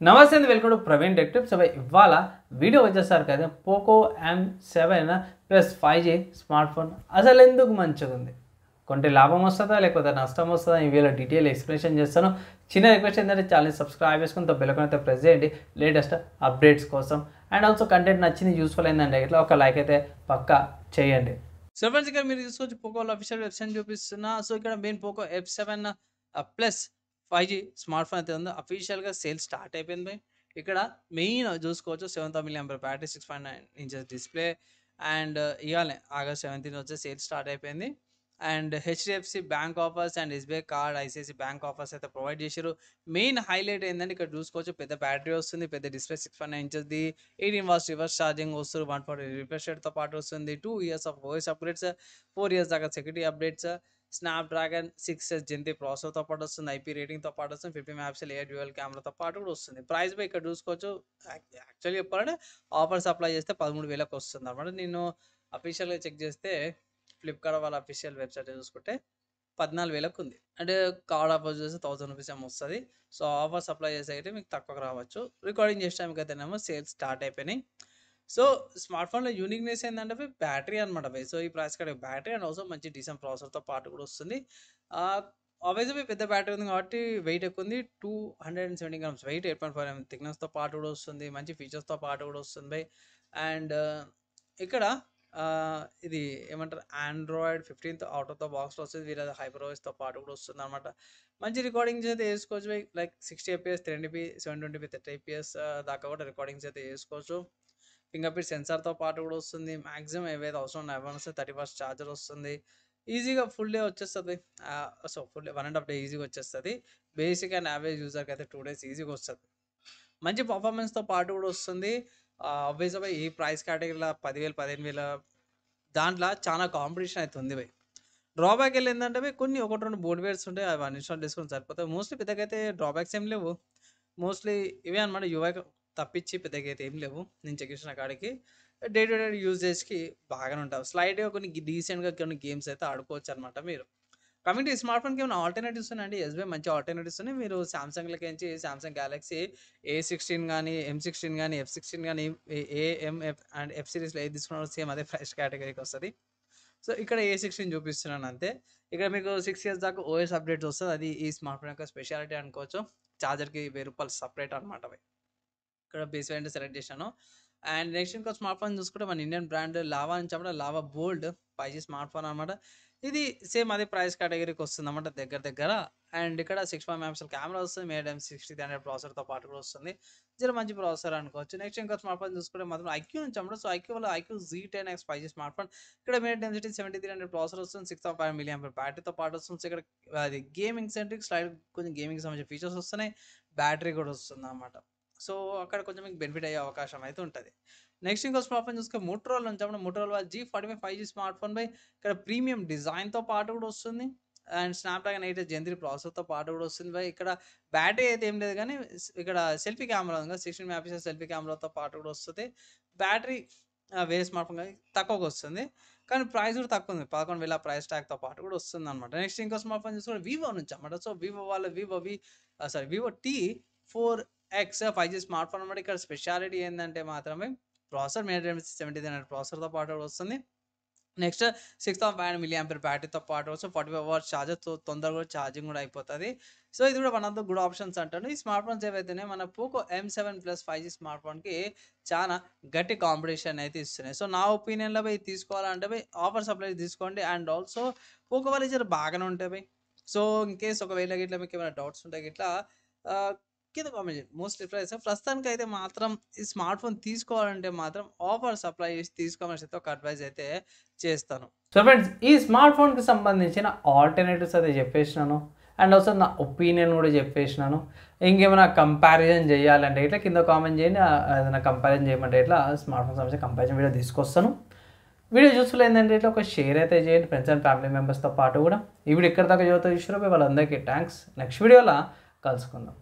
నమస్తే అండి, welcome to Praveen tech tips. ఇవాళ వీడియో వచ్చేసరికి అయితే Poco M7 plus 5G smart phone అసలు ఎందుకు మంచిగా ఉంది, కొంటే లాభం వస్తుందా లేకపోతే నష్టం వస్తుందా, ఈ వీడియోలో డీటెయిల్ ఎక్స్ప్లెనేషన్ చేస్తాను. చిన్న రిక్వెస్ట్ ఏంటంటే ఛానల్ని సబ్స్క్రైబ్ చేసుకుని బెల్ ఐకాన్ అయితే ప్రెస్ చేయండి లేటెస్ట్ అప్డేట్స్ కోసం. అండ్ ఆల్సో కంటెంట్ నచ్చింది, యూస్ఫుల్ అయిందంటే ఇట్లా ఒక లైక్ అయితే పక్కా చేయండి. సో ఫ్రెండ్స్, ఇక్కడ మీరు చూసుకోవచ్చు పోకోలో అఫీషియల్ వెబ్సైట్ చూపిస్తున్నా. సో ఇక్కడ main Poco F7 plus 5G smart phone అయితే ఉందో అఫీషియల్గా సేల్ స్టార్ట్ అయిపోయింది బై. ఇక్కడ మెయిన్ చూసుకోవచ్చు 7,000 mAh battery, 6.9 inches display. And ఇవాళ ఆగస్ట్ 17 వచ్చే సేల్ స్టార్ట్ అయిపోయింది. And HDFC bank offers and SBI card, ICICI bank offers అయితే ప్రొవైడ్ చేశారు. మెయిన్ హైలైట్ ఏంటంటే ఇక్కడ చూసుకోవచ్చు పెద్ద బ్యాటరీ వస్తుంది, పెద్ద డిస్ప్లే, 6.9 ఇంచెస్ది, 18 వాట్స్ రివర్స్ ఛార్జింగ్ వస్తుంది, 140 రిఫ్రెష్ రేట్తో పాటు వస్తుంది, 2 years of OS upgrades, 4 years దాకా సెక్యూరిటీ అప్డేట్స్, స్నాప్డ్రాగన్ 6 జెన్ ప్రాసెసర్తో పాటు వస్తుంది, ఐపీ రేటింగ్తో పాటు వస్తుంది, 50 మెగాపిక్సెల్ ఎయిర్ డ్యూయల్ కెమెరాతో పాటు కూడా వస్తుంది. ప్రైస్ బై ఇక్కడ చూసుకోవచ్చు. యాక్చువల్లీ చెప్పాలంటే ఆఫర్స్ అప్లై చేస్తే 13,000కి వస్తుంది అనమాట. నేను అఫీషియల్గా చెక్ చేస్తే ఫ్లిప్కార్ట్ వాళ్ళ అఫీషియల్ వెబ్సైట్ చూసుకుంటే 14,000కు ఉంది. అంటే కార్డ్ ఆఫర్ చూస్తే 1000 రూపీస్ ఏమో వస్తుంది. సో ఆఫర్స్ అప్లై చేస్తే అయితే మీకు తక్కువకు రావచ్చు. రికార్డింగ్ చేసే టైంకి అయితేనేమో సేల్స్ స్టార్ట్ అయిపోయినాయి. సో స్మార్ట్ ఫోన్లో యూనిక్నెస్ ఏంటంటే బ్యాటరీ అనమాట బై. సో ఈ ప్రైస్ కాడ బ్యాటరీ అండ్ ఆల్సో మంచి డీసెంట్ ప్రాసెసర్తో పాటు కూడా వస్తుంది. ఆబ్వియస్లీ పెద్ద బ్యాటరీ ఉంది కాబట్టి వెయిట్ ఎక్కువ ఉంది. 270 గ్రామ్స్ వెయిట్, 8.5 mm థిక్నెస్తో పాటు కూడా వస్తుంది, మంచి ఫీచర్స్తో పాటు కూడా వస్తుంది బై. అండ్ ఇక్కడ ఇది ఏమంటారు, ఆండ్రాయిడ్ 15 అవుట్ ఆఫ్ ద బాక్స్లో వస్తుంది, వీళ్ళ హైపర్ఓఎస్తో పాటు కూడా వస్తుంది అనమాట. మంచి రికార్డింగ్స్ అయితే వేసుకోవచ్చు by. Like 60 fps, 1080p, 720p, 30 fps దాకా కూడా రికార్డింగ్స్ అయితే వేసుకోవచ్చు. ఫింగర్ ప్రింట్ సెన్సార్తో పాటు కూడా వస్తుంది. మ్యాక్సిమం ఏవైతే అవసరం ఉన్నాయో అవన్నీ వస్తాయి. 30 వాట్స్ ఛార్జర్ వస్తుంది. ఈజీగా ఫుల్ డే వచ్చేస్తుంది. సో ఫుల్ డే 1.5 day ఈజీగా వచ్చేస్తుంది. బేసిక్ అండ్ యావరేజ్ యూజర్కి అయితే 2 days ఈజీగా వస్తుంది. మంచి పర్ఫార్మెన్స్తో పాటు కూడా వస్తుంది. ఆబ్వియస్గా ఈ ప్రైస్ కేటగిరీలో 10,000, 15,000 దాంట్లో చాలా కాంపిటీషన్ అయితే ఉంది బై. డ్రాబ్యాక్ వెళ్ళి ఏంటంటే బై కొన్ని 1-2 బోర్డ్వేర్స్ ఉంటాయి, అవి అన్ఇన్స్టాల్ చేసుకొని సరిపోతాయి. మోస్ట్లీ పెద్దగా అయితే డ్రాబ్యాక్స్ ఏం లేవు. మోస్ట్లీ ఇవే అనమాట, యూఐ తప్పించి పెద్దగా అయితే ఏం లేవు నేను చెక్ చేసిన కాడికి. డే టు డే యూజేజ్కి బాగానే ఉంటావు. స్లైడ్గా కొన్ని డీసెంట్గా కొన్ని గేమ్స్ అయితే ఆడుకోవచ్చు అనమాట మీరు. కమింగ్ టు స్మార్ట్ ఫోన్కి ఏమైనా ఆల్టర్నేటివ్స్ ఉన్నాయండి? ఎస్బీఐ మంచి ఆల్టర్నేటివ్స్ ఉన్నాయి. మీరు సామ్సంగ్లకి నుంచి సామ్సంగ్ గ్యాలక్సీ A16 కానీ, M16 కానీ, F16 కానీ, AM అండ్ F సిరీస్లో ఏది తీసుకున్నారో సేమ్ అదే ప్రైస్ కేటగిరీకి వస్తుంది. సో ఇక్కడ A16 చూపిస్తున్నాను అంతే. ఇక్కడ మీకు 6 years దాకా ఓఎస్ అప్డేట్స్ వస్తుంది. అది ఈ స్మార్ట్ ఫోన్ యొక్క స్పెషాలిటీ అనుకోవచ్చు. ఛార్జర్కి ₹1000 సపరేట్ అనమాట అవి. ఇక్కడ బేస్ వేరియంట్ సెలెక్ట్ చేశాను. అండ్ నెక్స్ట్ ఇంకో స్మార్ట్ ఫోన్ చూసుకుంటే మన ఇండియన్ బ్రాండ్ లావా అని చెప్పడం, లావా బోల్డ్ 5G స్మార్ట్ ఫోన్ అనమాట. ఇది సేమ్ అదే ప్రైస్ కేటగిరీకి వస్తుంది అనమాట దగ్గర దగ్గర. అండ్ ఇక్కడ 6.5 మెగాపిక్సెల్ కెమెరా వస్తుంది, మేడం 6300 ప్రాసెసర్తో పాటు కూడా వస్తుంది. జర మంచి ప్రాసెసర్ అనుకోవచ్చు. నెక్స్ట్ ఇంకో స్మార్ట్ ఫోన్ చూసుకుంటే మాత్రం ఐక్యూ నుంచి అన్నమాట. సో ఐక్యూ వల్ల iQOO Z10X 5G smart phone. ఇక్కడ మేడం డెన్సిటీ 7300 ప్రాసెసర్ వస్తుంది, 6.5 mAh బ్యాటరీతో పాటు వస్తుంది. సో ఇక్కడ అది గేమింగ్ సెంట్రిక్ స్లైడ్, కొంచెం గేమింగ్ సంబంధించిన ఫీచర్స్ వస్తున్నాయి, బ్యాటరీ కూడా వస్తుంది అన్నమాట. సో అక్కడ కొంచెం మీకు బెనిఫిట్ అయ్యే అవకాశం అయితే ఉంటుంది. నెక్స్ట్ ఇంకో స్మార్ట్ ఫోన్ చూసుకుంటే మోటరోలా నుంచి అప్పుడు Motorola G45 5G smart phone by. ఇక్కడ ప్రీమియం డిజైన్తో పాటు కూడా వస్తుంది. అండ్ స్నాప్డ్రాగన్ 8 Gen 3 ప్రాసెసర్తో పాటు కూడా వస్తుంది బై. ఇక్కడ బ్యాటరీ అయితే ఏం లేదు కానీ ఇక్కడ సెల్ఫీ కెమెరా ఉంది, 16 మెగాపిక్సెల్ సెల్ఫీ కెమెరాతో పాటు కూడా వస్తుంది. బ్యాటరీ వేరే స్మార్ట్ ఫోన్ కానీ తక్కువగా వస్తుంది, కానీ ప్రైస్ కూడా తక్కువ ఉంది, 11,000 ప్రైస్ ట్యాగ్తో పాటు కూడా వస్తుంది అనమాట. నెక్స్ట్ ఇంకో స్మార్ట్ ఫోన్ చూసుకుంటే వివో నుంచి అన్నమాట. సో వివో వాళ్ళ Vivo T4X 5G smart phone అనమాట. ఇక్కడ స్పెషాలిటీ ఏంటంటే మాత్రమే ప్రాసెసర్ మేడం 7300 ప్రాసెసర్తో పాటు కూడా వస్తుంది. నెక్స్ట్ 6.5 mAh బ్యాటరీతో పాటు వస్తుంది, 45 వాట్స్ ఛార్జర్, తొందరగా కూడా ఛార్జింగ్ కూడా అయిపోతుంది. సో ఇది కూడా one of the good options అంటాను. ఈ స్మార్ట్ ఫోన్స్ ఏవైతేనే మన Poco M7 plus 5G smart ఫోన్కి చాలా గట్టి కాంపిటీషన్ అయితే ఇస్తున్నాయి. సో నా ఒపీనియన్లో పోయి తీసుకోవాలంటే పోయి ఆఫర్ సప్లై తీసుకోండి. అండ్ ఆల్సో పోకో వాళ్ళు జర బాగానే ఉంటాయి పోయి. సో ఇన్ కేస్ ఒకవేళ గిట్లా మీకు ఏమైనా డౌట్స్ ఉంటాయి గిట్లా కింద కామెంట్ చేయండి. Most replies. ప్రస్తుతానికి అయితే మాత్రం ఈ స్మార్ట్ ఫోన్ తీసుకోవాలంటే మాత్రం ఆఫర్ సప్లై చేసి తీసుకోమని అయితే ఒక అడ్వైజ్ అయితే చేస్తాను. సో ఫ్రెండ్స్, ఈ స్మార్ట్ ఫోన్కి సంబంధించిన ఆల్టర్నేటివ్స్ అయితే చెప్పేసినాను. అండ్ ఆల్సో నా ఒపీనియన్ కూడా చెప్పేసినాను. ఇంకేమైనా కంపారిజన్ చేయాలంటే ఇట్లా కింద కామెంట్ చేయండి. ఏదైనా కంపారిజన్ చేయమంటే ఇట్లా స్మార్ట్ ఫోన్ సంబంధించిన కంపారిజన్ వీడియో తీసుకొస్తాను. వీడియో చూసుకుని ఏంటంటే ఇట్లా ఒక షేర్ అయితే చేయండి ఫ్రెండ్స్ అండ్ ఫ్యామిలీ మెంబర్స్తో పాటు కూడా. ఈ వీడియో ఇక్కడ దాకా చదువుతూ చూసారో వాళ్ళందరికీ థ్యాంక్స్. నెక్స్ట్ వీడియోలో కలుసుకుందాం.